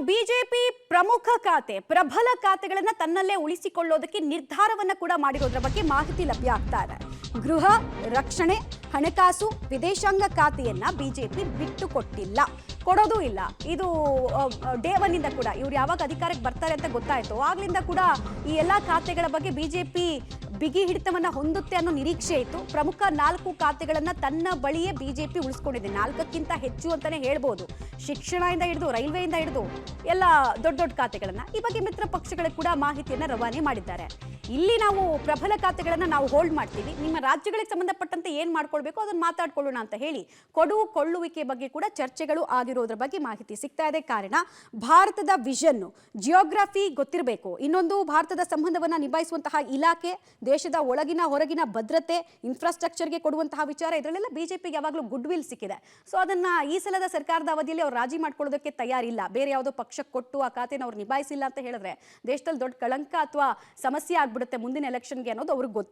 BJP ಪ್ರಮುಖ ಖಾತೆ ಪ್ರಬಲ ಖಾತೆಗಳನ್ನ ತನ್ನಲ್ಲೇ ಉಳಿಸಿಕೊಳ್ಳೋದಕ್ಕೆ ನಿರ್ಧಾರವನ್ನ ಕೂಡ ಮಾಡಿರೋದ್ರ ಬಗ್ಗೆ ಮಾಹಿತಿ ಲಭ್ಯ ಆಗ್ತಾ ಇದೆ. ಗೃಹ, ರಕ್ಷಣೆ, ಹಣಕಾಸು, ವಿದೇಶಾಂಗ ಖಾತೆಯನ್ನ ಬಿಜೆಪಿ ಬಿಟ್ಟು ಕೊಟ್ಟಿಲ್ಲ, ಕೊಡೋದು ಇಲ್ಲ. ಇದು ಡೇ ಒನ್ ಇಂದ ಕೂಡ ಇವ್ರು ಯಾವಾಗ ಅಧಿಕಾರಕ್ಕೆ ಬರ್ತಾರೆ ಅಂತ ಗೊತ್ತಾಯ್ತು ಆಗ್ಲಿಂದ ಕೂಡ ಈ ಎಲ್ಲಾ ಖಾತೆಗಳ ಬಗ್ಗೆ ಬಿಜೆಪಿ ಬಿಗಿ ಹಿಡಿತವನ್ನ ಹೊಂದುತ್ತೆ ಅನ್ನೋ ನಿರೀಕ್ಷೆ ಇತ್ತು. ಪ್ರಮುಖ 4 ಖಾತೆಗಳನ್ನ ತನ್ನ ಬಳಿಯೇ ಬಿಜೆಪಿ ಉಳಿಸ್ಕೊಂಡಿದೆ. 4ಕ್ಕಿಂತ ಹೆಚ್ಚು ಅಂತಾನೆ ಹೇಳ್ಬೋದು. ಶಿಕ್ಷಣದಿಂದ ಹಿಡಿದು ರೈಲ್ವೆಯಿಂದ ಹಿಡಿದು ಎಲ್ಲ ದೊಡ್ಡ ದೊಡ್ಡ ಖಾತೆಗಳನ್ನ ಈ ಬಗ್ಗೆ ಮಿತ್ರ ಪಕ್ಷಗಳಿಗೆ ಕೂಡ ಮಾಹಿತಿಯನ್ನ ರವಾನೆ ಮಾಡಿದ್ದಾರೆ. ಇಲ್ಲಿ ನಾವು ಪ್ರಬಲ ಖಾತೆಗಳನ್ನ ನಾವು ಹೋಲ್ಡ್ ಮಾಡ್ತೀವಿ, ನಿಮ್ಮ ರಾಜ್ಯಗಳಿಗೆ ಸಂಬಂಧಪಟ್ಟಂತೆ ಏನ್ ಮಾಡ್ಕೊಳ್ಬೇಕು ಅದನ್ನ ಮಾತಾಡ್ಕೊಳ್ಳೋಣ ಅಂತ ಹೇಳಿ ಕೊಳ್ಳುವಿಕೆ ಬಗ್ಗೆ ಕೂಡ ಚರ್ಚೆಗಳು ಆಗಿರೋದ್ರ ಬಗ್ಗೆ ಮಾಹಿತಿ ಸಿಗ್ತಾ ಇದೆ. ಕಾರಣ ಭಾರತದ ವಿಷನ್, ಜಿಯೋಗ್ರಫಿ ಗೊತ್ತಿರಬೇಕು. ಇನ್ನೊಂದು ಭಾರತದ ಸಂಬಂಧವನ್ನ ನಿಭಾಯಿಸುವಂತಹ ಇಲಾಖೆ, ದೇಶದ ಒಳಗಿನ ಹೊರಗಿನ ಭದ್ರತೆ, ಇನ್ಫ್ರಾಸ್ಟ್ರಕ್ಚರ್ಗೆ ಕೊಡುವಂತಹ ವಿಚಾರ, ಇದರಲ್ಲೆಲ್ಲ ಬಿಜೆಪಿಗೆ ಯಾವಾಗಲೂ ಗುಡ್ ವಿಲ್ ಸಿಕ್ಕಿದೆ. ಸೊ ಅದನ್ನ ಈ ಸಲದ ಸರ್ಕಾರದ ಅವಧಿಯಲ್ಲಿ ಅವ್ರು ರಾಜಿ ಮಾಡ್ಕೊಳ್ಳೋದಕ್ಕೆ ತಯಾರಿಲ್ಲ. ಬೇರೆ ಯಾವುದೋ ಪಕ್ಷಕ್ಕೆ ಕೊಟ್ಟು ಆ ಖಾತೆನ ಅವ್ರು ನಿಭಾಯಿಸಿಲ್ಲ ಅಂತ ಹೇಳಿದ್ರೆ ದೇಶದಲ್ಲಿ ದೊಡ್ಡ ಕಳಂಕ ಅಥವಾ ಸಮಸ್ಯೆ ಆಗ್ಬಿಡುತ್ತೆ ಮುಂದಿನ ಎಲೆಕ್ಷನ್ಗೆ ಅನ್ನೋದು ಅವ್ರಿಗೆ ಗೊತ್ತೇ